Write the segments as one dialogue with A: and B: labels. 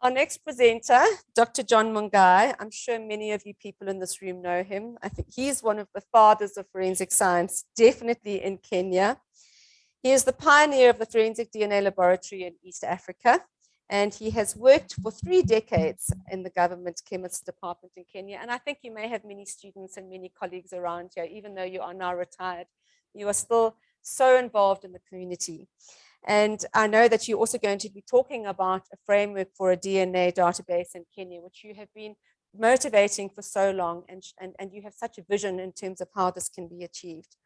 A: Our next presenter, Dr. John Mungai. I'm sure many of you people in this room know him. I think he's one of the fathers of forensic science, definitely in Kenya. He is the pioneer of the forensic DNA laboratory in East Africa, and he has worked for 3 decades in the government chemists department in Kenya. And I think you may have many students and many colleagues around here, even though you are now retired, you are still so involved in the community. And I know that you're also going to be talking about a framework for a DNA database in Kenya, which you have been motivating for so long, and you have such a vision in terms of how this can be achieved.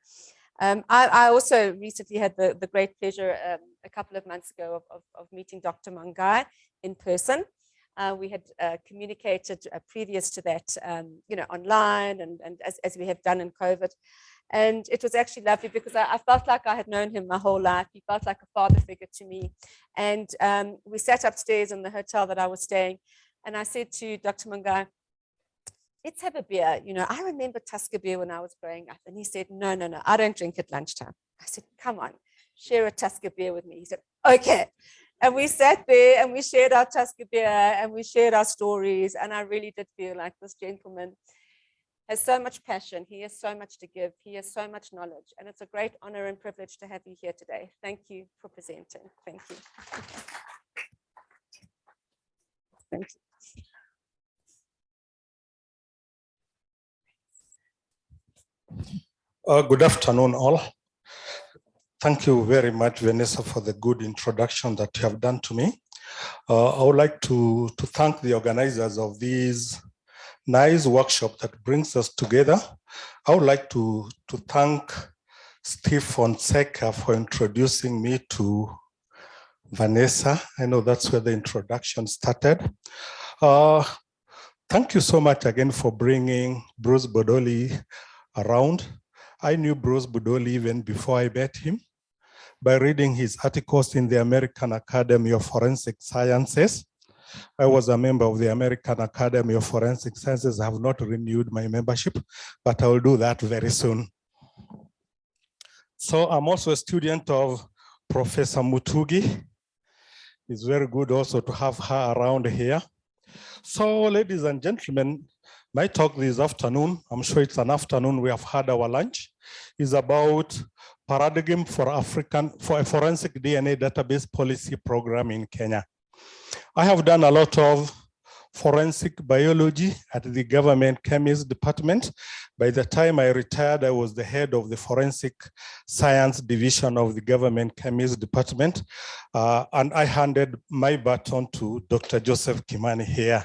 A: I also recently had the great pleasure a couple of months ago of meeting Dr. Mungai in person. We had communicated previous to that, online and as we have done in COVID. And it was actually lovely because I felt like I had known him my whole life. He felt like a father figure to me. And we sat upstairs in the hotel that I was staying. And I said to Dr. Mungai, let's have a beer. I remember Tusker beer when I was growing up. And he said, no, I don't drink at lunchtime. I said, come on, share a Tusker beer with me. He said, okay. And we sat there and we shared our Tusker beer and we shared our stories. And I really did feel like this gentleman has so much passion. He has so much to give. He has so much knowledge. And it's a great honor and privilege to have you here today. Thank you for presenting. Thank you. Thank
B: you. Good afternoon, all. Thank you very much, Vanessa, for the good introduction that you have done to me. I would like to thank the organizers of these nice workshop that brings us together. I would like to thank Steve Fonseca for introducing me to Vanessa. I know that's where the introduction started. Thank you so much again for bringing Bruce Bodoli around. I knew Bruce Bodoli even before I met him by reading his articles in the American Academy of Forensic Sciences. I was a member of the American Academy of Forensic Sciences. I have not renewed my membership, but I will do that very soon. So I'm also a student of Professor Mutugi. It's very good also to have her around here. So ladies and gentlemen, my talk this afternoon, I'm sure it's an afternoon, we have had our lunch, is about paradigm for a forensic DNA database policy program in Kenya. I have done a lot of forensic biology at the government chemist department. By the time I retired, I was the head of the forensic science division of the government chemist department. And I handed my baton to Dr. Joseph Kimani here.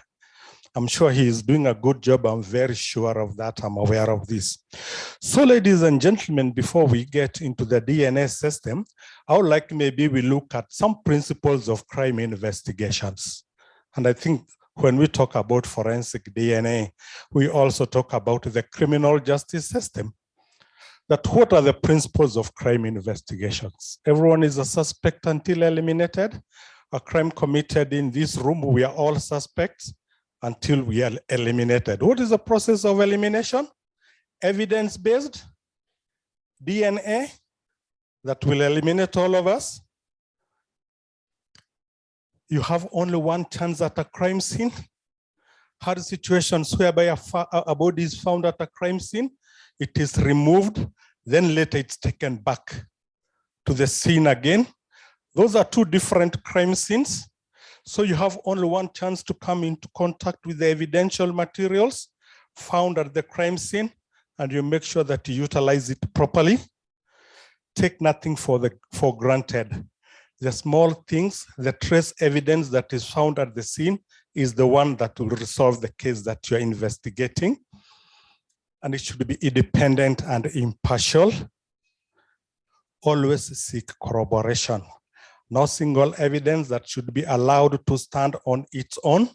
B: I'm sure he is doing a good job. I'm very sure of that. I'm aware of this. So ladies and gentlemen, before we get into the DNA system, I would like maybe we look at some principles of crime investigations. And I think when we talk about forensic DNA, we also talk about the criminal justice system. That what are the principles of crime investigations? Everyone is a suspect until eliminated. A crime committed in this room, we are all suspects until we are eliminated. What is the process of elimination? Evidence-based DNA that will eliminate all of us. You have only one chance at a crime scene. Had situations whereby a body is found at a crime scene, it is removed, then later it's taken back to the scene again. Those are 2 different crime scenes. So you have only one chance to come into contact with the evidential materials found at the crime scene, and you make sure that you utilize it properly. Take nothing for granted. The small things, the trace evidence that is found at the scene is the one that will resolve the case that you're investigating. And it should be independent and impartial. Always seek corroboration. No single evidence that should be allowed to stand on its own.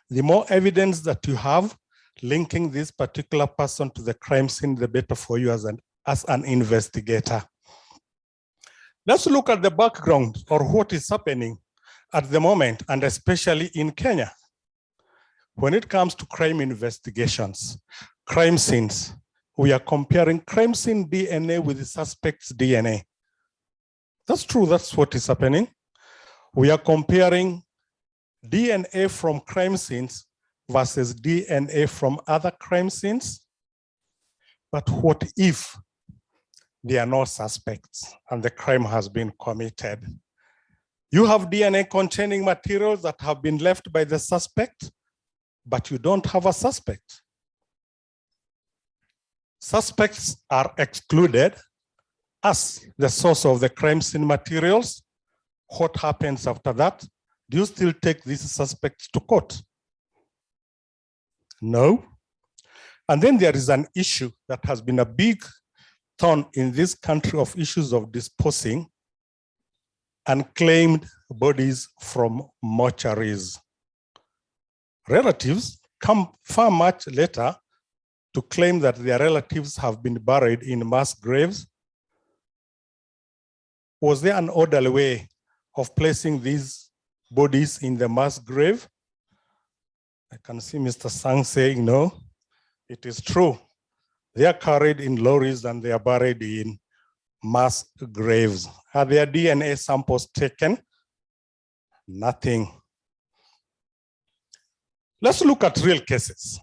B: The more evidence that you have linking this particular person to the crime scene, the better for you as an investigator. Let's look at the background or what is happening at the moment, and especially in Kenya. When it comes to crime investigations, crime scenes, we are comparing crime scene DNA with the suspect's DNA. That's true, that's what is happening. We are comparing DNA from crime scenes versus DNA from other crime scenes. But what if there are no suspects and the crime has been committed? You have DNA containing materials that have been left by the suspect, but you don't have a suspect. Suspects are excluded as the source of the crime scene materials. What happens after that? Do you still take these suspects to court? No. And then there is an issue that has been a big thorn in this country of issues of disposing unclaimed bodies from mortuaries. Relatives come far much later to claim that their relatives have been buried in mass graves. Was there an orderly way of placing these bodies in the mass grave? I can see Mr. Sang saying no. It is true. They are carried in lorries and they are buried in mass graves. Are their DNA samples taken? Nothing. Let's look at real cases.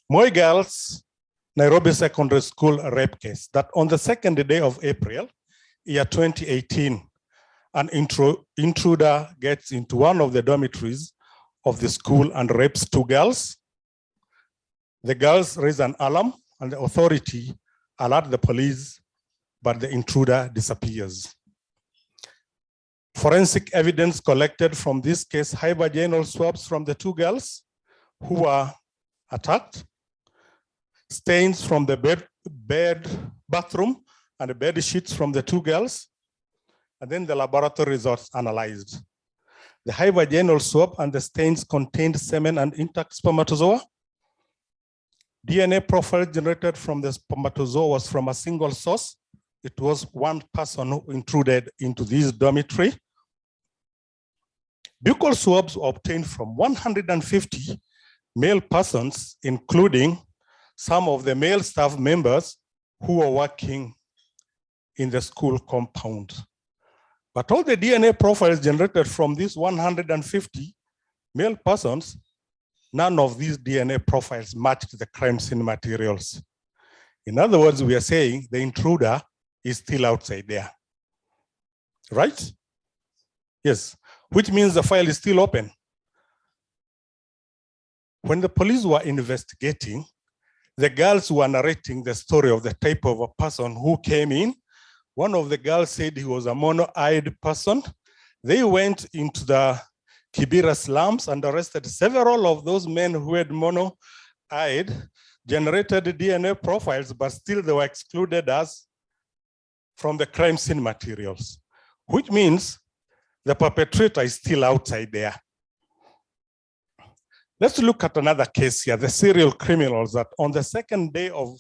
B: Moi girls, Nairobi Secondary School rape case, that on the second day of April, year 2018, an intruder gets into one of the dormitories of the school and rapes 2 girls. The girls raise an alarm and the authority alert the police, but the intruder disappears. Forensic evidence collected from this case, high vaginal swabs from the 2 girls who were attacked, stains from the bathroom and the bed sheets from the 2 girls, and then the laboratory results analyzed. The high vaginal swab and the stains contained semen and intact spermatozoa. DNA profile generated from the spermatozoa was from a single source. It was one person who intruded into this dormitory. Buccal swabs were obtained from 150 male persons, including some of the male staff members who were working in the school compound. But all the DNA profiles generated from these 150 male persons, none of these DNA profiles matched the crime scene materials. In other words, we are saying the intruder is still outside there, right? Yes, which means the file is still open. When the police were investigating, the girls were narrating the story of the type of a person who came in. One of the girls said he was a mono-eyed person. They went into the Kibera slums and arrested several of those men who had mono-eyed, generated DNA profiles, but still they were excluded as from the crime scene materials, which means the perpetrator is still outside there. Let's look at another case here, the serial criminals that on the second day of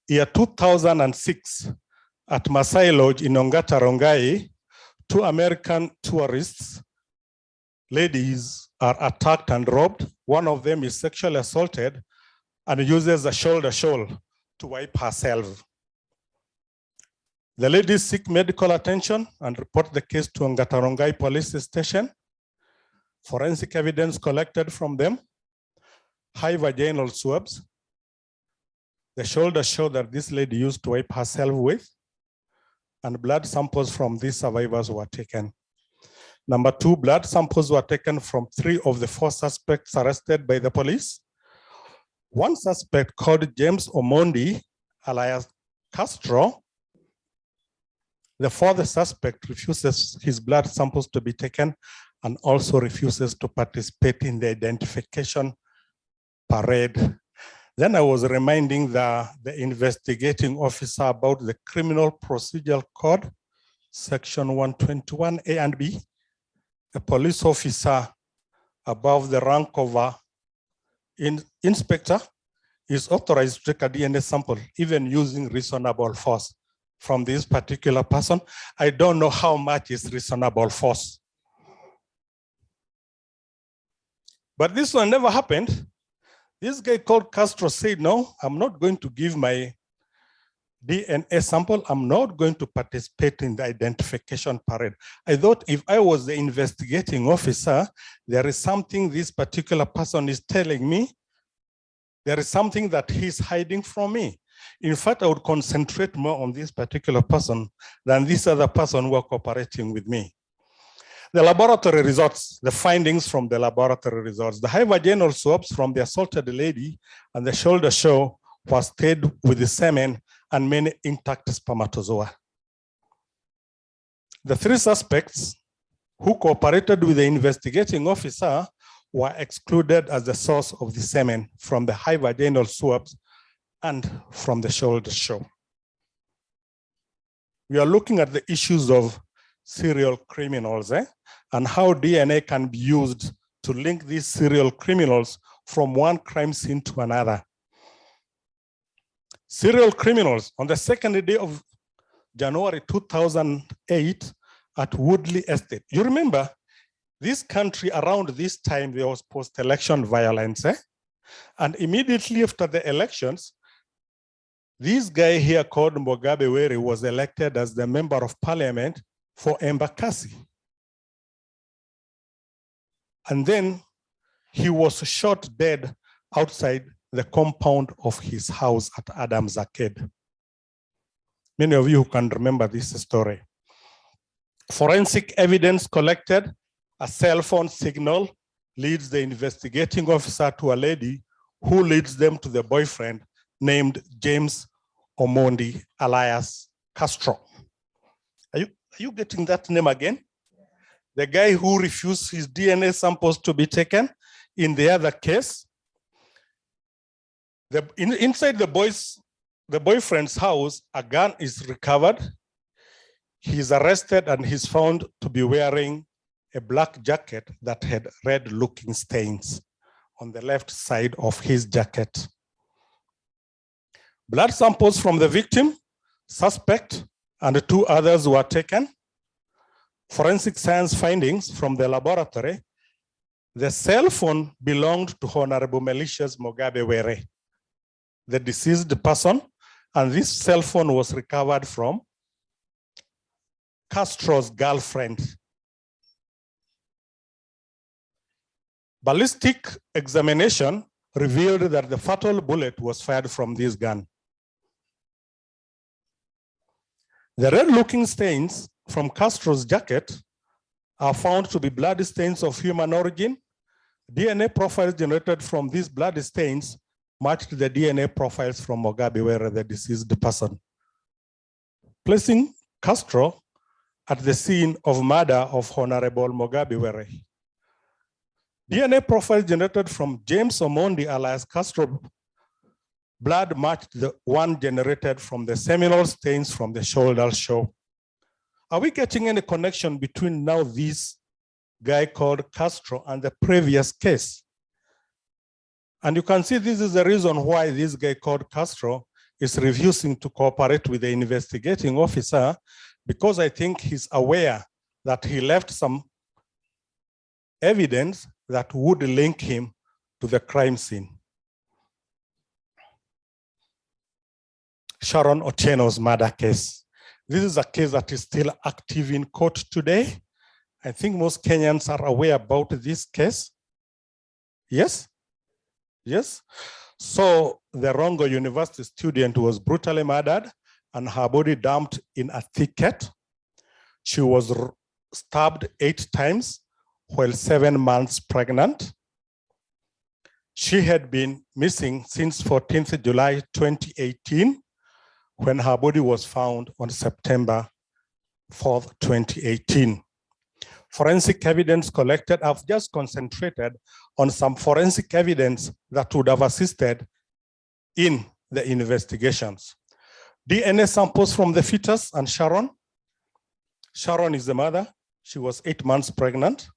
B: year 2006 at Maasai Lodge in Ongata Rongai, 2 American tourists, ladies, are attacked and robbed. One of them is sexually assaulted and uses a shoulder shawl to wipe herself. The ladies seek medical attention and report the case to Ongata Rongai police station. Forensic evidence collected from them, high vaginal swabs. The shoulder show that this lady used to wipe herself with, and blood samples from these survivors were taken. Number 2, blood samples were taken from 3 of the 4 suspects arrested by the police. One suspect called James Omondi, alias Castro, the 4th suspect refuses his blood samples to be taken and also refuses to participate in the identification parade. Then I was reminding the investigating officer about the Criminal Procedural Code, section 121A and B. A police officer above the rank of inspector is authorized to take a DNA sample, even using reasonable force from this particular person. I don't know how much is reasonable force. But this one never happened. This guy called Castro said, no, I'm not going to give my DNA sample. I'm not going to participate in the identification parade. I thought if I was the investigating officer, there is something this particular person is telling me. There is something that he's hiding from me. In fact, I would concentrate more on this particular person than this other person who are cooperating with me. The laboratory results, the findings from the laboratory results. The high vaginal swabs from the assaulted lady and the shoulder show was stayed with the semen and many intact spermatozoa. The three suspects who cooperated with the investigating officer were excluded as the source of the semen from the high vaginal swabs and from the shoulder show. We are looking at the issues of serial criminals and how DNA can be used to link these serial criminals from one crime scene to another. Serial criminals on the second day of January 2008 at Woodley Estate. You remember, this country around this time, there was post-election violence. And immediately after the elections, this guy here called Mugabe Were was elected as the member of parliament for Embakasi. And then he was shot dead outside the compound of his house at Adams Arcade. Many of you can remember this story. Forensic evidence collected, a cell phone signal leads the investigating officer to a lady who leads them to the boyfriend named James Omondi alias Castro. Are you getting that name again? The guy who refused his DNA samples to be taken in the other case. Inside the boyfriend's house, a gun is recovered. He's arrested and he's found to be wearing a black jacket that had red-looking stains on the left side of his jacket. Blood samples from the victim, suspect, and two others were taken. Forensic science findings from the laboratory. The cell phone belonged to Honorable Malicious Mugabe Were, the deceased person, and this cell phone was recovered from Castro's girlfriend. Ballistic examination revealed that the fatal bullet was fired from this gun. The red-looking stains from Castro's jacket are found to be blood stains of human origin. DNA profiles generated from these blood stains matched the DNA profiles from Mugabe Were, the deceased person, placing Castro at the scene of murder of Honorable Mugabe Were. DNA profiles generated from James Omondi alias Castro blood matched the one generated from the seminal stains from the shoulder show. Are we getting any connection between now this guy called Castro and the previous case? And you can see this is the reason why this guy called Castro is refusing to cooperate with the investigating officer, because I think he's aware that he left some evidence that would link him to the crime scene. Sharon Otieno's murder case. This is a case that is still active in court today. I think most Kenyans are aware about this case. Yes? Yes? So the Rongo University student was brutally murdered and her body dumped in a thicket. She was stabbed 8 times while 7 months pregnant. She had been missing since 14th July 2018, when her body was found on September 4th, 2018. Forensic evidence collected, I've just concentrated on some forensic evidence that would have assisted in the investigations. DNA samples from the fetus and Sharon. Sharon is the mother. She was 8 months pregnant.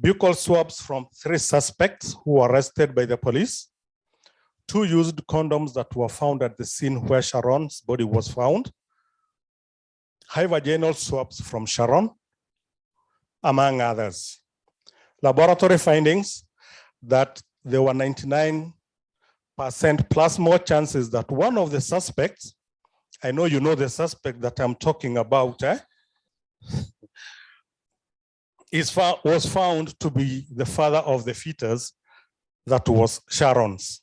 B: Buccal swabs from 3 suspects who were arrested by the police. 2 used condoms that were found at the scene where Sharon's body was found. High vaginal swabs from Sharon, among others. Laboratory findings that there were 99% plus more chances that one of the suspects I know you know the suspect that I'm talking about, was found to be the father of the fetus that was Sharon's.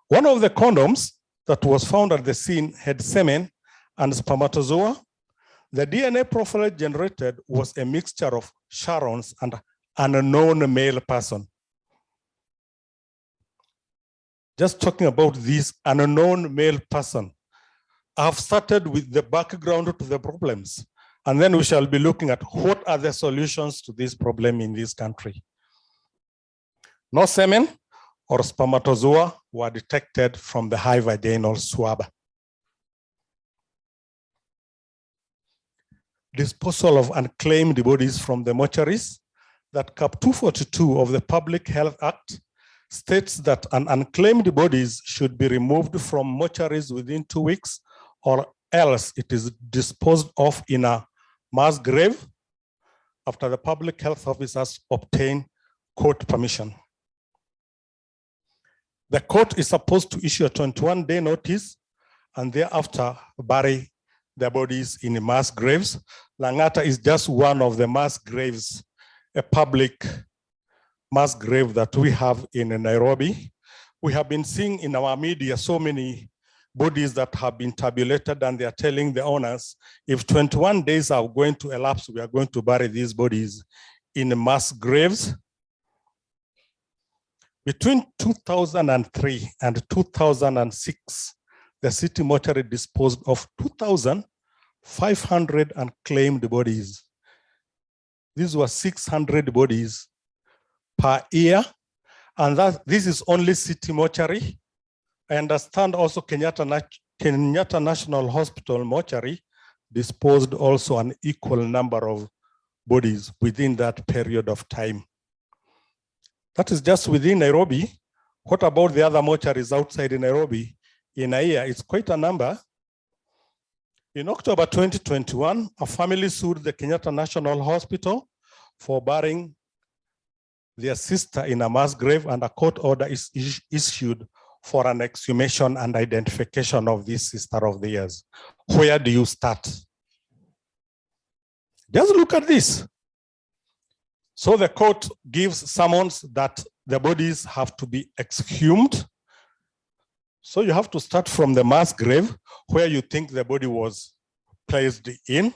B: One of the condoms that was found at the scene had semen and spermatozoa. The DNA profile generated was a mixture of Sharon's and an unknown male person. Just talking about this unknown male person, I've started with the background to the problems, and then we shall be looking at what are the solutions to this problem in this country. No semen or spermatozoa were detected from the high vaginal swab. Disposal of unclaimed bodies from the mortuaries. That Cap 242 of the Public Health Act states that an unclaimed bodies should be removed from mortuaries within 2 weeks, or else it is disposed of in a mass grave after the public health officers obtain court permission. The court is supposed to issue a 21-day notice and thereafter bury the bodies in mass graves. Langata is just one of the mass graves, a public mass grave that we have in Nairobi. We have been seeing in our media so many bodies that have been tabulated, and they are telling the owners, if 21 days are going to elapse, we are going to bury these bodies in mass graves. Between 2003 and 2006, the city mortuary disposed of 2,500 unclaimed bodies. These were 600 bodies per year, and this is only city mortuary. I understand also Kenyatta National Hospital mortuary disposed also an equal number of bodies within that period of time. That is just within Nairobi. What about the other mortuaries outside Nairobi? In a year, it's quite a number. In October 2021, a family sued the Kenyatta National Hospital for burying their sister in a mass grave, and a court order is issued for an exhumation and identification of this sister of theirs. Where do you start? Just look at this. So the court gives summons that the bodies have to be exhumed. So you have to start from the mass grave where you think the body was placed in.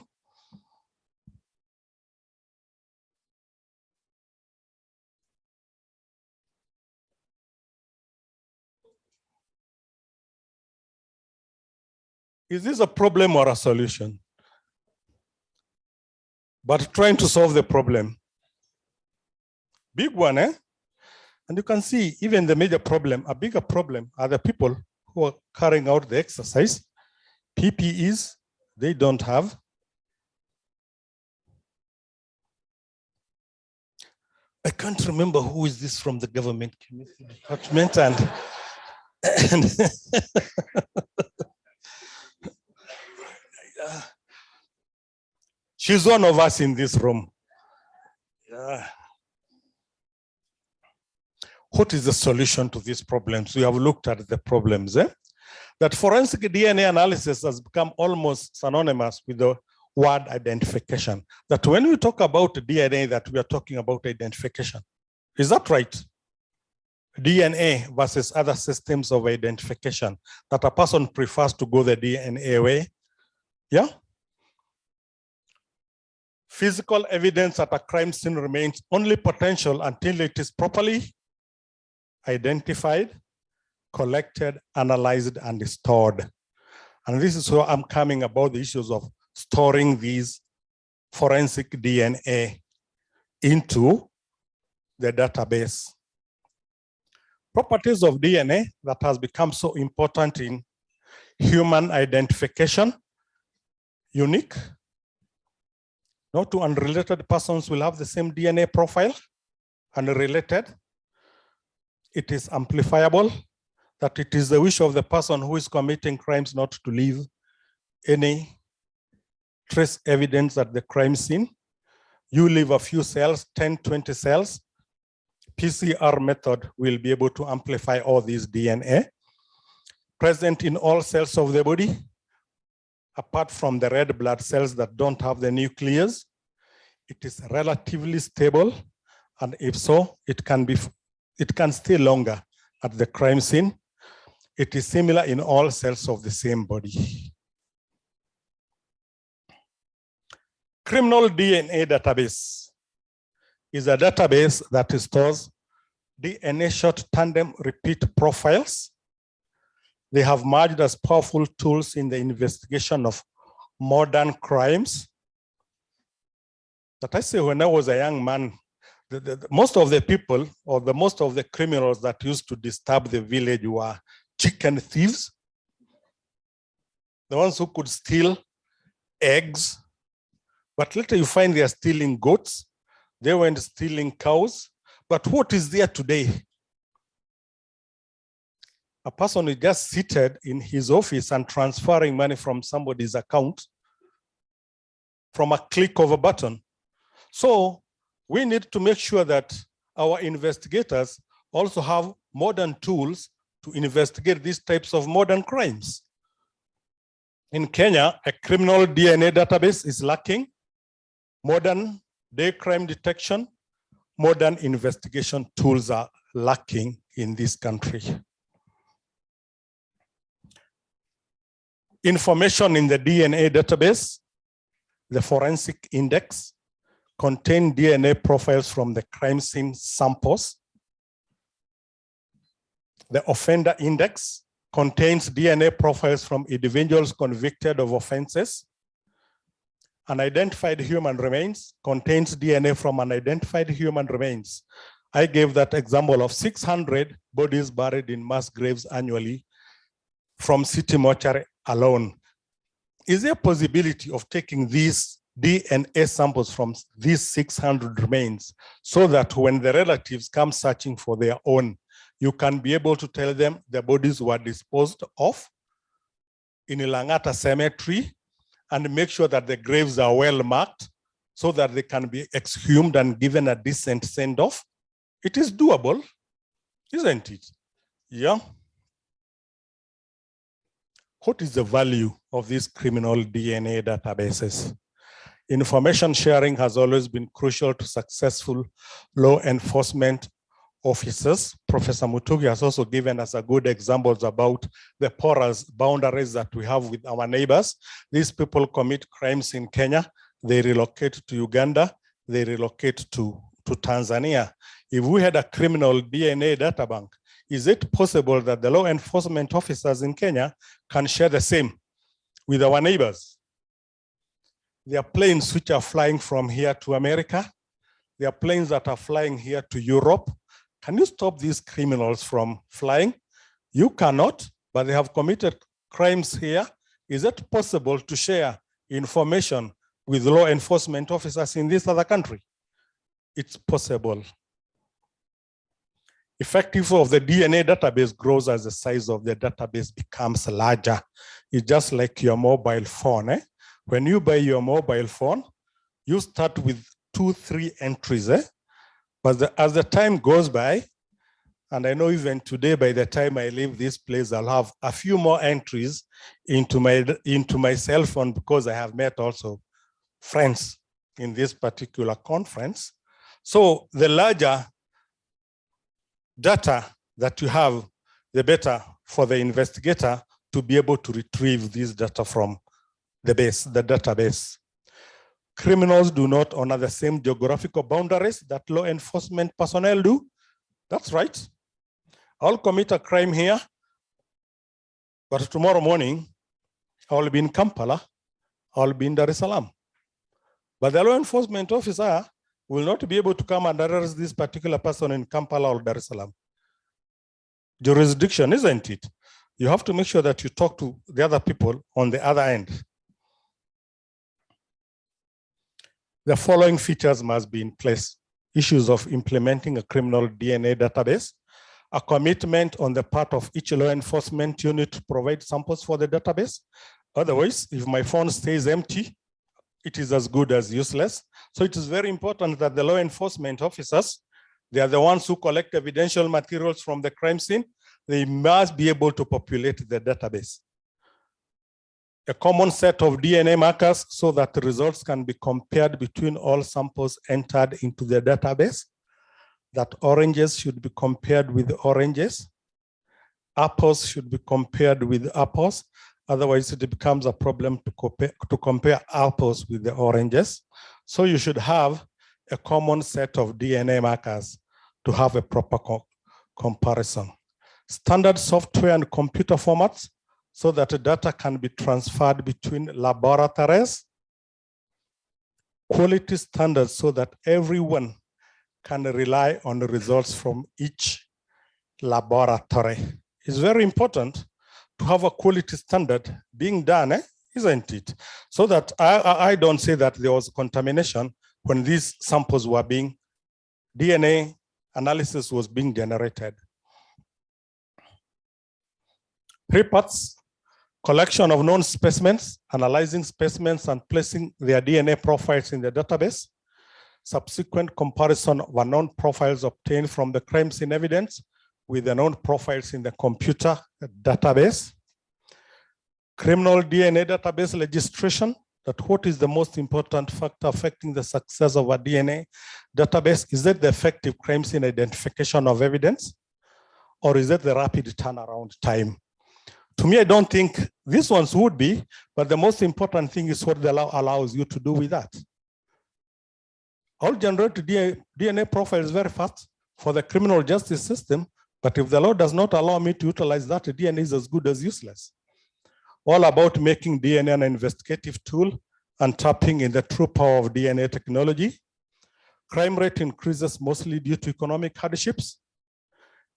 B: Is this a problem or a solution? But trying to solve the problem. Big one, eh? And you can see even the major problem, a bigger problem are the people who are carrying out the exercise. PPEs, they don't have. I can't remember who is this from the government department and she's one of us in this room. Yeah. What is the solution to these problems? We have looked at the problems. That forensic DNA analysis has become almost synonymous with the word identification. That when we talk about DNA, that we are talking about identification. Is that right? DNA versus other systems of identification, that a person prefers to go the DNA way. Yeah? Physical evidence at a crime scene remains only potential until it is properly identified, collected, analyzed, and stored. And this is where I'm coming about the issues of storing these forensic DNA into the database. Properties of DNA that has become so important in human identification. Unique. No two unrelated persons will have the same DNA profile. Unrelated. It is amplifiable, that it is the wish of the person who is committing crimes not to leave any trace evidence at the crime scene. You leave a few cells, 10, 20 cells. PCR method will be able to amplify all these DNA. Present in all cells of the body, apart from the red blood cells that don't have the nucleus, it is relatively stable, and if so, it can stay longer at the crime scene. It is similar in all cells of the same body. Criminal DNA database is a database that stores DNA short tandem repeat profiles. They have merged as powerful tools in the investigation of modern crimes. But I say, when I was a young man, most of the people, or most of the criminals that used to disturb the village were chicken thieves, the ones who could steal eggs, but later you find they are stealing goats. They went stealing cows. But what is there today? A person is just seated in his office and transferring money from somebody's account from a click of a button. So we need to make sure that our investigators also have modern tools to investigate these types of modern crimes. In Kenya, a criminal DNA database is lacking. Modern day crime detection, modern investigation tools are lacking in this country. Information in the DNA database, the forensic index, contain DNA profiles from the crime scene samples. The offender index contains DNA profiles from individuals convicted of offenses. Unidentified human remains contains DNA from unidentified human remains. I gave that example of 600 bodies buried in mass graves annually from city mortuary alone. Is there a possibility of taking these DNA samples from these 600 remains so that when the relatives come searching for their own, you can be able to tell them the bodies were disposed of in Langata Cemetery and make sure that the graves are well marked so that they can be exhumed and given a decent send-off? It is doable, isn't it? Yeah. What is the value of these criminal DNA databases? Information sharing has always been crucial to successful law enforcement officers. Professor Mutugi has also given us a good examples about the porous boundaries that we have with our neighbors. These people commit crimes in Kenya, they relocate to Uganda, they relocate to Tanzania. If we had a criminal DNA data bank, is it possible that the law enforcement officers in Kenya can share the same with our neighbors? There are planes which are flying from here to America. There are planes that are flying here to Europe. Can you stop these criminals from flying? You cannot, but they have committed crimes here. Is it possible to share information with law enforcement officers in this other country? It's possible. Effectiveness of the DNA database grows as the size of the database becomes larger. It's just like your mobile phone. When you buy your mobile phone, you start with 2-3 entries. But as the time goes by, and I know even today, by the time I leave this place, I'll have a few more entries into my cell phone because I have met also friends in this particular conference. So the larger data that you have, the better for the investigator to be able to retrieve this data from the database. Criminals do not honor the same geographical boundaries that law enforcement personnel do. That's right. I'll commit a crime here, but tomorrow morning, I'll be in Kampala, I'll be in Dar es Salaam. But the law enforcement officer will not be able to come and arrest this particular person in Kampala or Dar es Salaam. Jurisdiction, isn't it? You have to make sure that you talk to the other people on the other end. The following features must be in place. Issues of implementing a criminal DNA database, a commitment on the part of each law enforcement unit to provide samples for the database. Otherwise, if my phone stays empty, it is as good as useless. So it is very important that the law enforcement officers, they are the ones who collect evidential materials from the crime scene. They must be able to populate the database. a common set of DNA markers so that the results can be compared between all samples entered into the database, that oranges should be compared with oranges, apples should be compared with apples, otherwise it becomes a problem to compare apples with the oranges. So you should have a common set of DNA markers to have a proper comparison. Standard software and computer formats so that the data can be transferred between laboratories. Quality standards so that everyone can rely on the results from each laboratory. It's very important to have a quality standard being done, isn't it? So that I don't say that there was contamination when these samples were being, DNA analysis was being generated. Reports, collection of known specimens, analyzing specimens and placing their DNA profiles in the database. Subsequent comparison of unknown profiles obtained from the crime scene evidence with the known profiles in the computer database. Criminal DNA database registration, that what is the most important factor affecting the success of a DNA database? Is it the effective crime scene identification of evidence? Or is it the rapid turnaround time? To me, I don't think these ones would be, but the most important thing is what the law allows you to do with that. I'll generate DNA profiles very fast for the criminal justice system, but if the law does not allow me to utilize that, DNA is as good as useless. All about making DNA an investigative tool and tapping in the true power of DNA technology. Crime rate increases mostly due to economic hardships.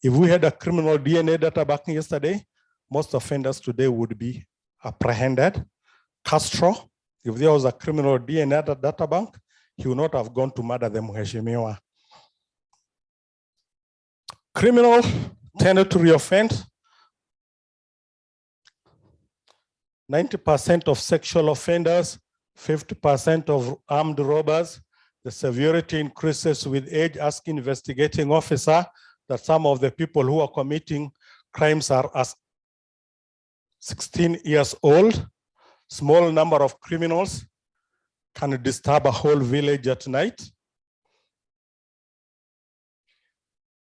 B: If we had a criminal DNA data back yesterday, most offenders today would be apprehended. Castro, if there was a criminal DNA data bank, he would not have gone to murder the Mheshimiwa. Criminal tended to reoffend. 90% of sexual offenders, 50% of armed robbers. The severity increases with age. Ask investigating officer that some of the people who are committing crimes are as 16 years old. Small number of criminals can disturb a whole village at night.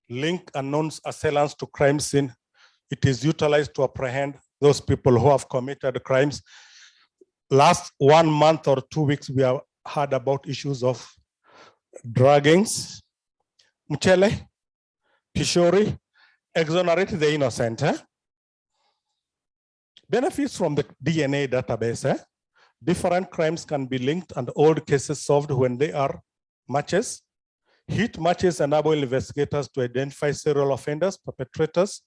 B: Link unknown assailants to crime scene. It is utilized to apprehend those people who have committed crimes. Last 1 month or 2 weeks, we have heard about issues of druggings. Mchele, Pishori, exonerate the innocent. Benefits from the DNA database. Different crimes can be linked and old cases solved when they are matches. Hit matches enable investigators to identify serial offenders, perpetrators,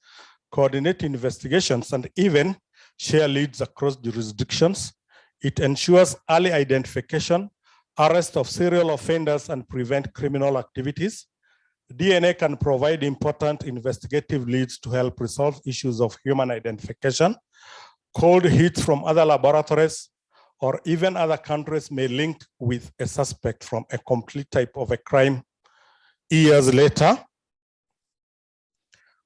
B: coordinate investigations, and even share leads across jurisdictions. It ensures early identification, arrest of serial offenders, and prevent criminal activities. DNA can provide important investigative leads to help resolve issues of human identification. Cold hits from other laboratories or even other countries may link with a suspect from a complete type of a crime years later.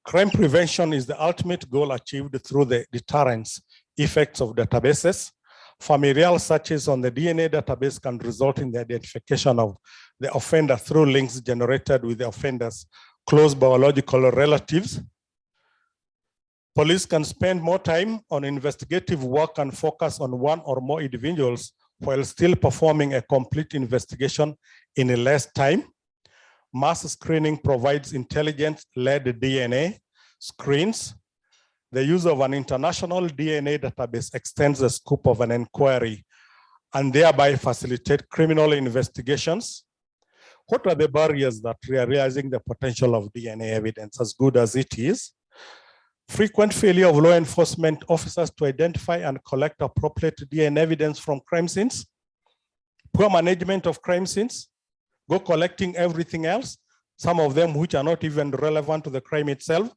B: Crime prevention is the ultimate goal achieved through the deterrence effects of databases. Familial searches on the DNA database can result in the identification of the offender through links generated with the offender's close biological relatives. Police can spend more time on investigative work and focus on one or more individuals while still performing a complete investigation in less time. Mass screening provides intelligence-led DNA screens. The use of an international DNA database extends the scope of an inquiry and thereby facilitate criminal investigations. What are the barriers that we are realizing the potential of DNA evidence as good as it is? Frequent failure of law enforcement officers to identify and collect appropriate DNA evidence from crime scenes. Poor management of crime scenes. Go collecting everything else, some of them which are not even relevant to the crime itself.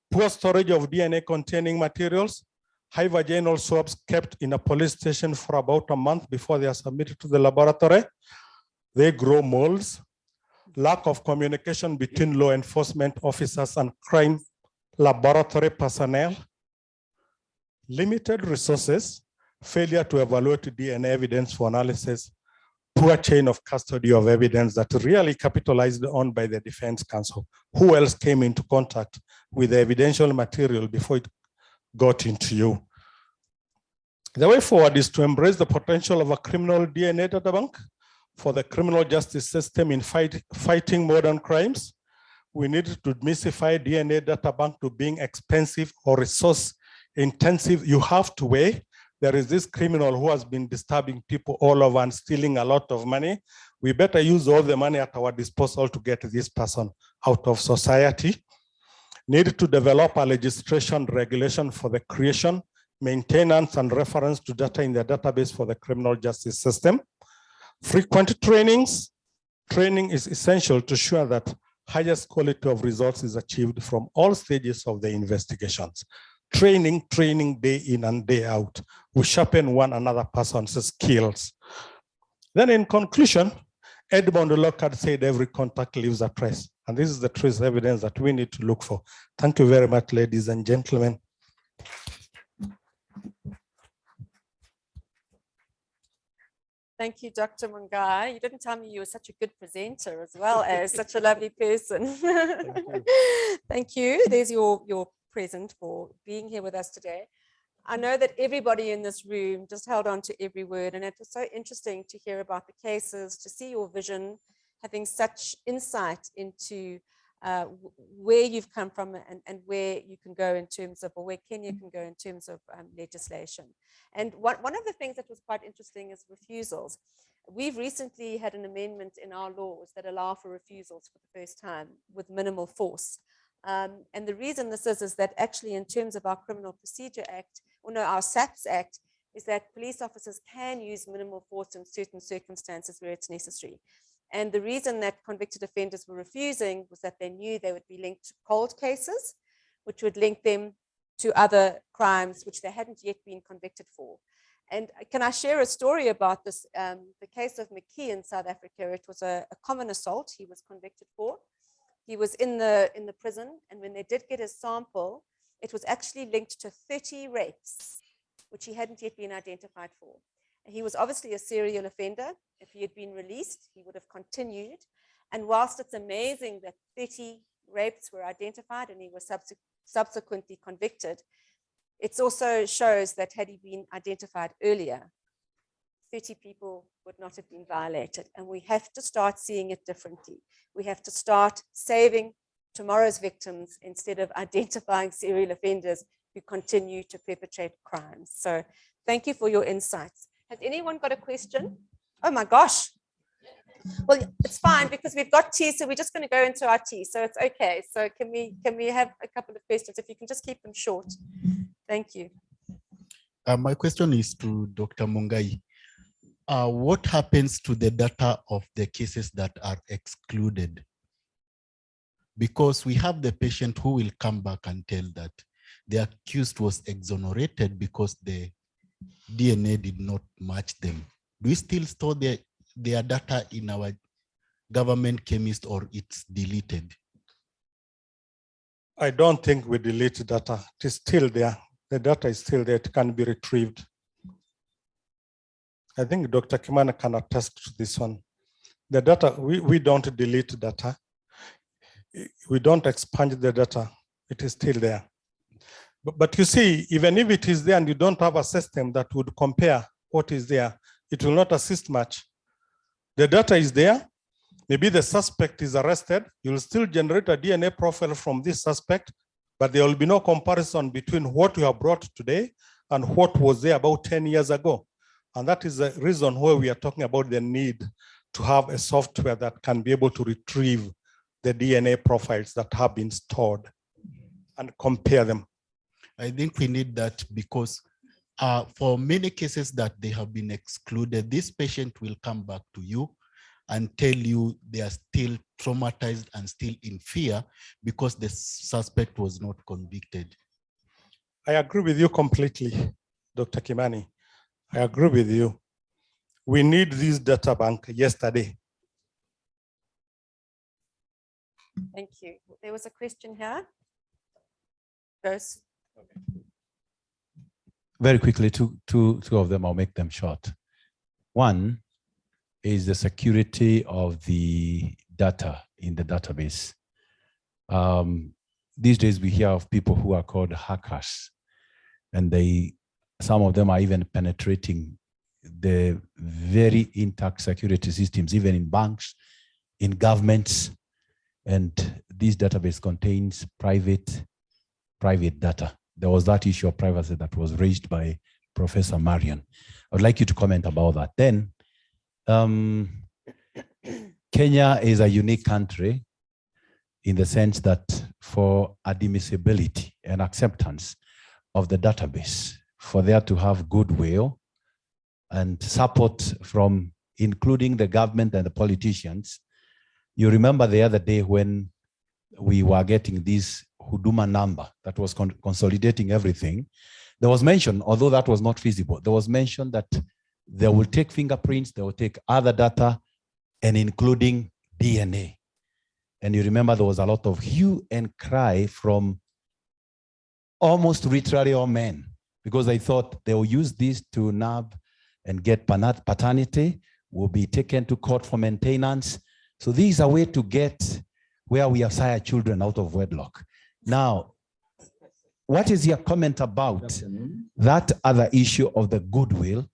B: Poor storage of DNA containing materials. High vaginal swabs kept in a police station for about a month before they are submitted to the laboratory. They grow molds. Lack of communication between law enforcement officers and crime laboratory personnel. Limited resources. failure to evaluate DNA evidence for analysis, poor chain of custody of evidence that really capitalized on by the defense counsel. Who else came into contact with the evidential material before it got into you? The way forward is to embrace the potential of a criminal DNA databank for the criminal justice system in fighting modern crimes. We need to demystify DNA databank to being expensive or resource intensive. You have to weigh. There is this criminal who has been disturbing people all over and stealing a lot of money. We better use all the money at our disposal to get this person out of society. Need to develop a legislation regulation for the creation, maintenance, and reference to data in the database for the criminal justice system. Frequent trainings. Training is essential to ensure that highest quality of results is achieved from all stages of the investigations. Training day in and day out. We sharpen one another person's skills. Then in conclusion, Edmond Lockhart said every contact leaves a trace. And this is the trace evidence that we need to look for. Thank you very much, ladies and gentlemen.
A: Thank you, Dr. Mungai. You didn't tell me you were such a good presenter as well as such a lovely person.
B: Thank you.
A: Thank you. There's your present for being here with us today. I know that everybody in this room just held on to every word, and it was so interesting to hear about the cases, to see your vision, having such insight into where you've come from and where you can go in terms of, or where Kenya can go in terms of legislation. And one of the things that was quite interesting is refusals. We've recently had an amendment in our laws that allow for refusals for the first time with minimal force. And the reason this is that actually in terms of our Criminal Procedure Act, or no, our SAPS Act, is that police officers can use minimal force in certain circumstances where it's necessary. And the reason that convicted offenders were refusing was that they knew they would be linked to cold cases, which would link them to other crimes which they hadn't yet been convicted for. And can I share a story about this? The case of McKee in South Africa, it was a common assault he was convicted for. He was in the prison, and when they did get his sample, it was actually linked to 30 rapes, which he hadn't yet been identified for. He was obviously a serial offender. If he had been released, he would have continued. And whilst it's amazing that 30 rapes were identified and he was subsequently convicted, it also shows that had he been identified earlier, 30 people would not have been violated. And we have to start seeing it differently. We have to start saving tomorrow's victims instead of identifying serial offenders who continue to perpetrate crimes. So thank you for your insights. Has anyone got a question? Oh my gosh. Well, it's fine because we've got tea, so we're just going to go into our tea. So it's okay. So can we have a couple of questions if you can just keep them short? Thank you.
C: My question is to Dr. Mungai. What happens to the data of the cases that are excluded? Because we have the patient who will come back and tell that the accused was exonerated because the DNA did not match them. Do we still store their data in our government chemist, or it's deleted?
B: I don't think we delete data. It is still there. The data is still there. It can be retrieved. I think Dr. Kimana can attest to this one. The data, we don't delete data. We don't expunge the data. It is still there. But you see, even if it is there and you don't have a system that would compare what is there, it will not assist much. The data is there. Maybe the suspect is arrested. You'll still generate a DNA profile from this suspect, but there will be no comparison between what you have brought today and what was there about 10 years ago. And that is the reason why we are talking about the need to have a software that can be able to retrieve the DNA profiles that have been stored and compare them.
C: I think we need that because for many cases that they have been excluded, this patient will come back to you and tell you they are still traumatized and still in fear because the suspect was not convicted.
B: I agree with you completely, Dr. Kimani. I agree with you. We need this data bank yesterday.
A: Thank you. There was a question here. Goes.
D: Very quickly, two of them, I'll make them short. One is the security of the data in the database. These days we hear of people who are called hackers, and some of them are even penetrating the very intact security systems, even in banks, in governments, and this database contains private data. There was that issue of privacy that was raised by Professor Marion. I would like you to comment about that. Then, Kenya is a unique country in the sense that for admissibility and acceptance of the database, for there to have goodwill and support from including the government and the politicians. You remember the other day when we were getting this Huduma number that was consolidating everything. There was mention, although that was not feasible, there was mention that they will take fingerprints, they will take other data, and including DNA. And you remember there was a lot of hue and cry from almost literally all men, because they thought they will use this to nab and get paternity, will be taken to court for maintenance. So this is a way to get where we sire children out of wedlock. Now, what is your comment about that other issue of the goodwill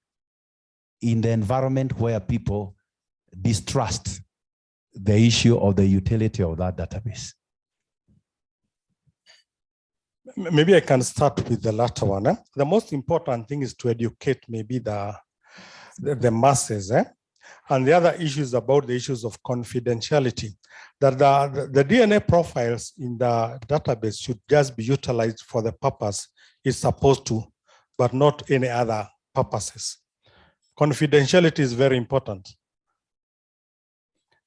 D: in the environment where people distrust the issue of the utility of that database?
B: Maybe I can start with the latter one. The most important thing is to educate maybe the masses. And the other issue is about the issues of confidentiality, that the DNA profiles in the database should just be utilized for the purpose it's supposed to, but not any other purposes. Confidentiality is very important.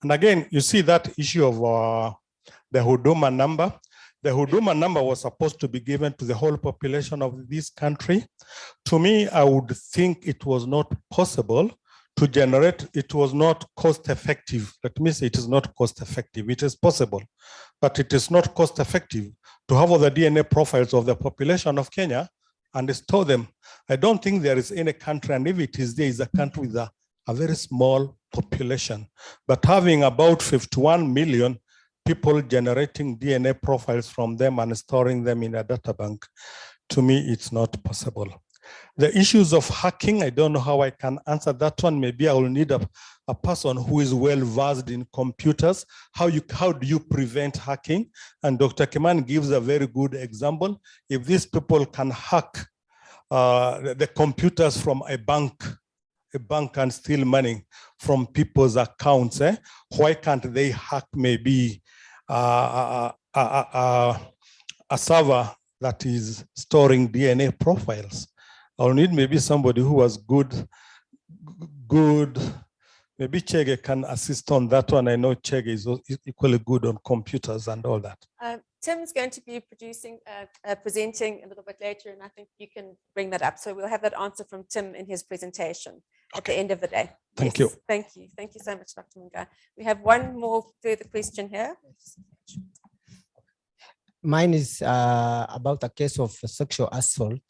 B: And again, you see that issue of the Huduma number. The Huduma number was supposed to be given to the whole population of this country. To me, I would think it was not possible to generate, it was not cost effective. Let me say it is not cost effective. It is possible, but it is not cost effective to have all the DNA profiles of the population of Kenya and store them. I don't think there is any country, and if it is there, is a country with a very small population, but having about 51 million people generating DNA profiles from them and storing them in a data bank, to me, it's not possible. The issues of hacking, I don't know how I can answer that one. Maybe I will need a person who is well versed in computers. How do you prevent hacking? And Dr. Keman gives a very good example. If these people can hack the computers from a bank can steal money from people's accounts, why can't they hack maybe a server that is storing DNA profiles? I'll need maybe somebody who was good. Maybe Chege can assist on that one. I know Chege is equally good on computers and all that.
A: Tim's going to be presenting a little bit later, and I think you can bring that up. So we'll have that answer from Tim in his presentation at the end of the day.
B: Thank you.
A: Thank you. Thank you so much, Dr. Mungai. We have one more further question here.
E: Mine is about a case of sexual assault,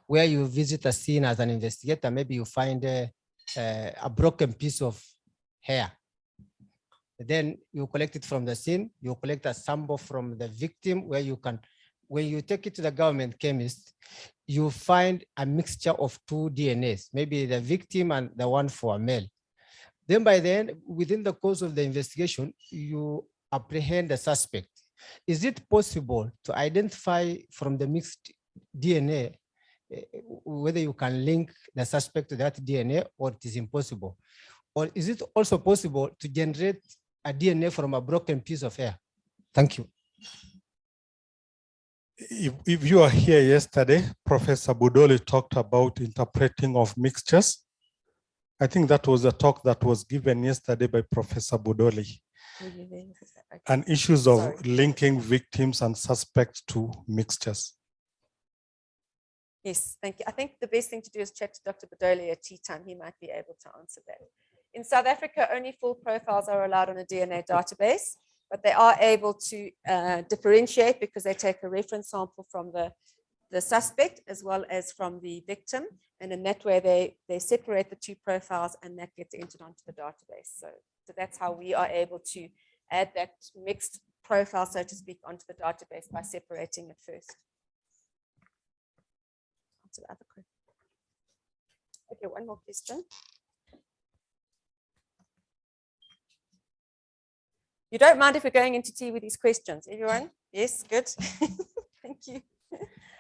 E: where you visit a scene as an investigator. Maybe you find a broken piece of hair. Then you collect it from the scene, you collect a sample from the victim, where you can, when you take it to the government chemist, you find a mixture of two DNAs, maybe the victim and the one for a male. Then by then, within the course of the investigation, you apprehend the suspect. Is it possible to identify from the mixed DNA whether you can link the suspect to that DNA, or it is impossible? Or is it also possible to generate a DNA from a broken piece of hair? Thank you.
B: If you are here yesterday, Professor Budoli talked about interpreting of mixtures. I think that was a talk that was given yesterday by Professor Budoli. And issues of linking victims and suspects to mixtures.
A: Yes, thank you. I think the best thing to do is chat to Dr. Budoli at tea time. He might be able to answer that. In South Africa, only full profiles are allowed on a DNA database, but they are able to differentiate because they take a reference sample from the the suspect as well as from the victim. And in that way, they separate the two profiles and that gets entered onto the database. So that's how we are able to add that mixed profile, so to speak, onto the database by separating it first. Answer the other question. Okay, one more question. You don't mind if we're going into tea with these questions, everyone? Yes, good. Thank you.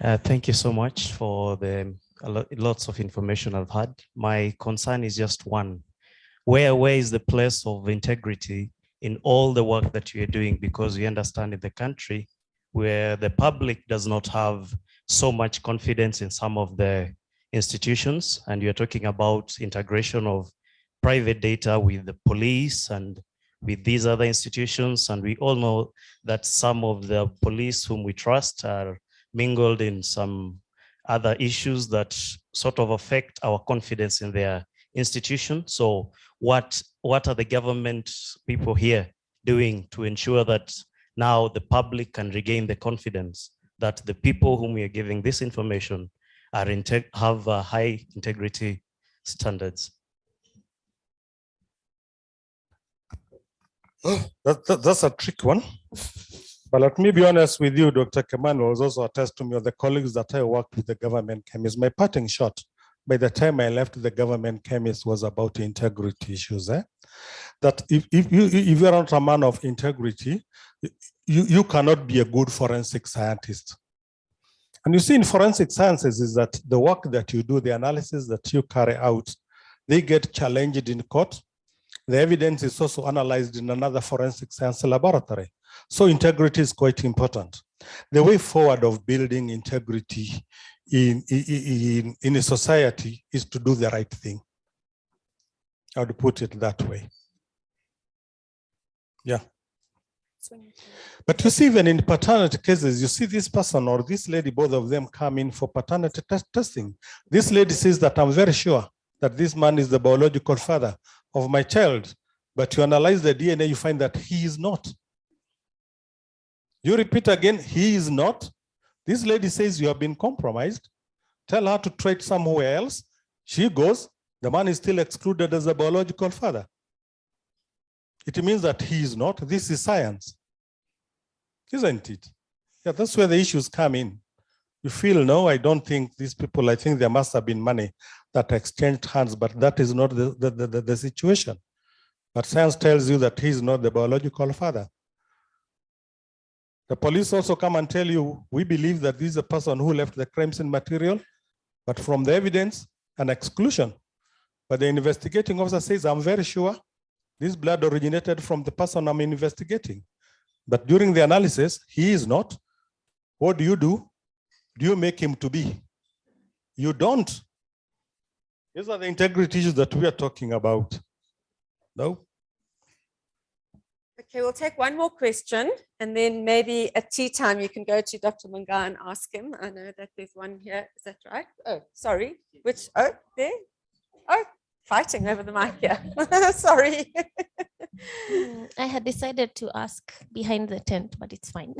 F: Thank you so much for the lots of information I've had. My concern is just one. Where is the place of integrity in all the work that you're doing? Because we understand in the country where the public does not have so much confidence in some of the institutions, and you're talking about integration of private data with the police and with these other institutions. And we all know that some of the police whom we trust are mingled in some other issues that sort of affect our confidence in their institution. So what are the government people here doing to ensure that now the public can regain the confidence that the people whom we are giving this information are have high integrity standards?
B: That's a trick one. But let me be honest with you, Dr. Keman was also attest to me, or the colleagues that I worked with the government chemists. My parting shot, by the time I left the government chemist, was about integrity issues. That if you're not a man of integrity, you cannot be a good forensic scientist. And you see, in forensic sciences is that the work that you do, the analysis that you carry out, they get challenged in court. The evidence is also analyzed in another forensic science laboratory. So integrity is quite important. The way forward of building integrity in a society is to do the right thing. I would put it that way. Yeah. But you see, even in paternity cases, you see this person or this lady, both of them come in for paternity testing. This lady says that I'm very sure that this man is the biological father of my child, but you analyze the DNA, you find that he is not. You repeat again, he is not. This lady says you have been compromised. Tell her to try it somewhere else. She goes, the man is still excluded as a biological father. It means that he is not. This is science, isn't it? Yeah, that's where the issues come in. You feel, no, I don't think these people, I think there must have been money that exchanged hands, but that is not the situation. But science tells you that he is not the biological father. The police also come and tell you, we believe that this is a person who left the crime scene material, but from the evidence, an exclusion. But the investigating officer says, I'm very sure this blood originated from the person I'm investigating. But during the analysis, he is not. What do? Do you make him to be? You don't. These are the integrity issues that we are talking about. No?
A: Okay, we'll take one more question, and then maybe at tea time you can go to Dr. Mungai and ask him. I know that there's one here. Is that right? Oh, sorry. Which? Oh, there. Oh, fighting over the mic here. Sorry.
G: I had decided to ask behind the tent, but it's fine.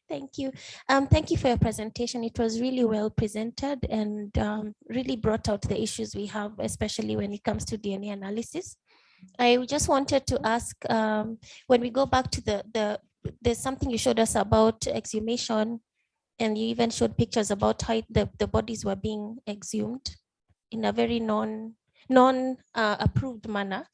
G: Thank you. Thank you for your presentation. It was really well presented and really brought out the issues we have, especially when it comes to DNA analysis. I just wanted to ask, when we go back to there's something you showed us about exhumation, and you even showed pictures about how the bodies were being exhumed in a very non-approved manner.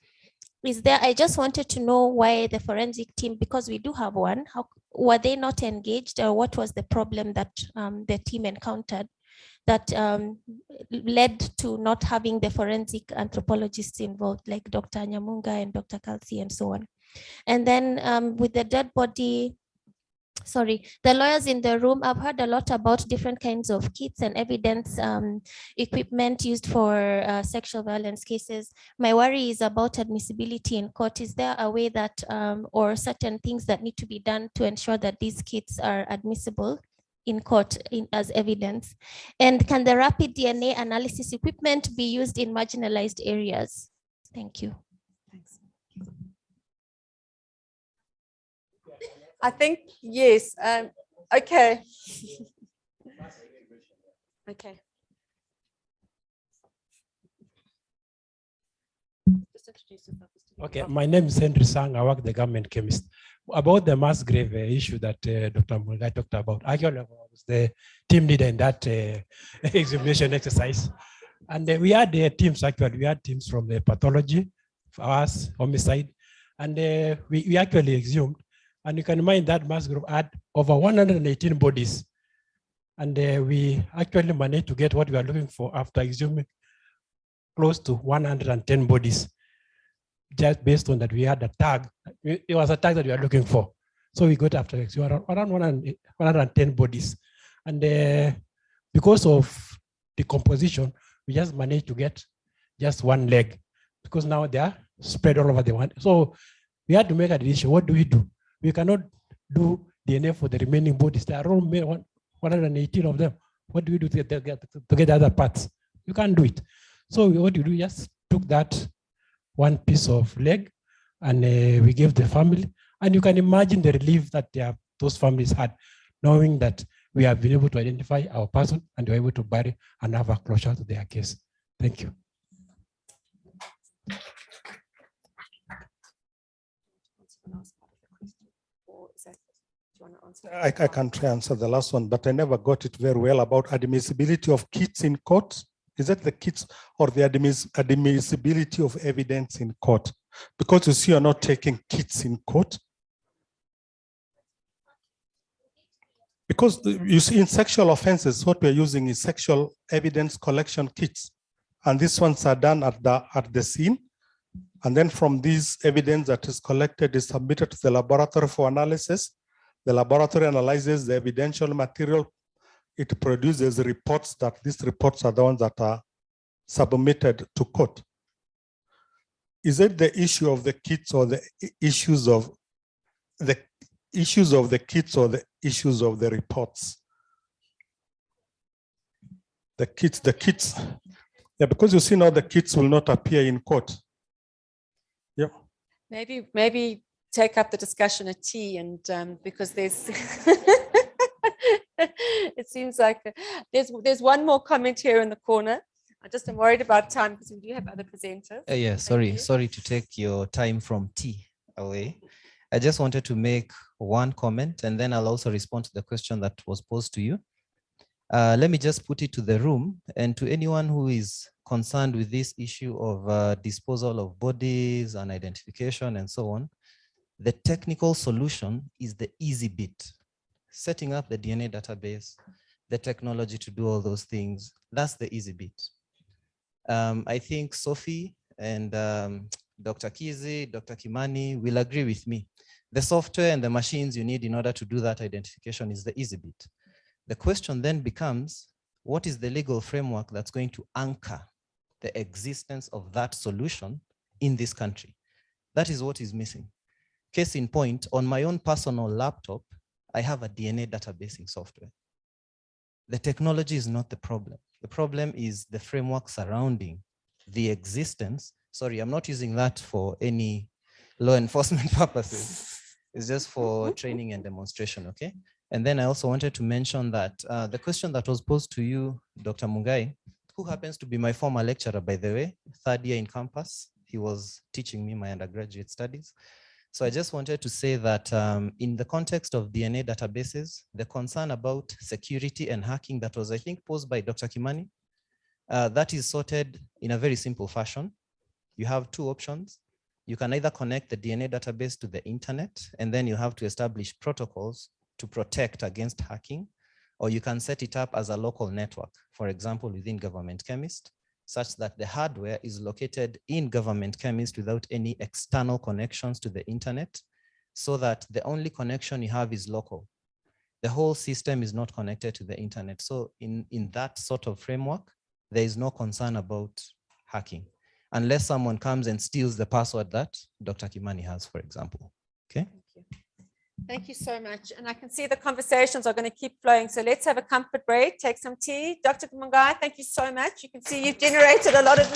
G: I just wanted to know why the forensic team, because we do have one, how were they not engaged, or what was the problem that the team encountered that led to not having the forensic anthropologists involved, like Dr. Nyamunga and Dr. Kalsi and so on. And then with the dead body, the lawyers in the room, I've heard a lot about different kinds of kits and evidence equipment used for sexual violence cases. My worry is about admissibility in court. Is there a way that, or certain things that need to be done to ensure that these kits are admissible in court as evidence? And can the rapid DNA analysis equipment be used in marginalized areas? Thank you.
A: Thanks. I think, yes. Okay. Okay. Just introduce yourself.
H: Okay, my name is Henry Sang. I work the government chemist. About the mass grave issue that Dr. Mungai talked about, actually I was the team leader in that examination exercise. And we had teams, actually, we had teams from the pathology, for us, homicide, and we actually exhumed. And you can imagine that mass grave had over 118 bodies. And we actually managed to get what we are looking for after exhuming close to 110 bodies. Just based on that, we had a tag. It was a tag that we are looking for. So we got after around 110 bodies. And because of the composition, we just managed to get just one leg because now they are spread all over the one. So we had to make a decision. What do? We cannot do DNA for the remaining bodies. There are only 118 of them. What do we do to get the other parts? You can't do it. So what you do, just took that one piece of leg and we gave the family. And you can imagine the relief that those families had, knowing that we have been able to identify our person and we're able to bury and have a closure to their case. Thank you.
B: I can try answer the last one, but I never got it very well about admissibility of kits in court. Is that the kits or the admissibility of evidence in court? Because you see, you're not taking kits in court. Because you see, in sexual offenses, what we're using is sexual evidence collection kits. And these ones are done at the scene. And then from this evidence that is collected is submitted to the laboratory for analysis. The laboratory analyzes the evidential material. It produces reports that these reports are the ones that are submitted to court. Is it the issue of the kits or the issues of the kits or the issues of the reports? The kits. Yeah, because you see now the kits will not appear in court. Yeah.
A: Maybe take up the discussion at tea, and because there's it seems like there's one more comment here in the corner. I just am worried about time because we do have other presenters.
I: Yeah, sorry to take your time from tea away. I just wanted to make one comment, and then I'll also respond to the question that was posed to you. Let me just put it to the room and to anyone who is concerned with this issue of disposal of bodies and identification and so on. The technical solution is the easy bit. Setting up the DNA database, the technology to do all those things, that's the easy bit. I think Sophie and Dr. Kizi, Dr. Kimani will agree with me. The software and the machines you need in order to do that identification is the easy bit. The question then becomes, what is the legal framework that's going to anchor the existence of that solution in this country? That is what is missing. Case in point, on my own personal laptop, I have a DNA databasing software. The technology is not the problem. The problem is the framework surrounding the existence. Sorry, I'm not using that for any law enforcement purposes. It's just for training and demonstration, okay? And then I also wanted to mention that the question that was posed to you, Dr. Mungai, who happens to be my former lecturer, by the way, third year in campus, he was teaching me my undergraduate studies. So I just wanted to say that in the context of DNA databases, the concern about security and hacking that was, I think, posed by Dr. Kimani, that is sorted in a very simple fashion. You have two options. You can either connect the DNA database to the internet, and then you have to establish protocols to protect against hacking, or you can set it up as a local network, for example, within Government Chemist, such that the hardware is located in Government Chemist without any external connections to the internet, so that the only connection you have is local. The whole system is not connected to the internet. So in that sort of framework, there is no concern about hacking, unless someone comes and steals the password that Dr. Kimani has, for example. Okay.
A: Thank you so much. And I can see the conversations are going to keep flowing. So let's have a comfort break, take some tea. Dr. Mungai, thank you so much. You can see you've generated a lot of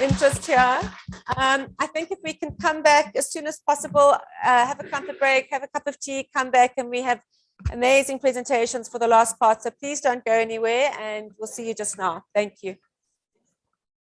A: interest here. I think if we can come back as soon as possible, have a comfort break, have a cup of tea, come back, and we have Amazing presentations for the last part. So please don't go anywhere and we'll see you just now. Thank you.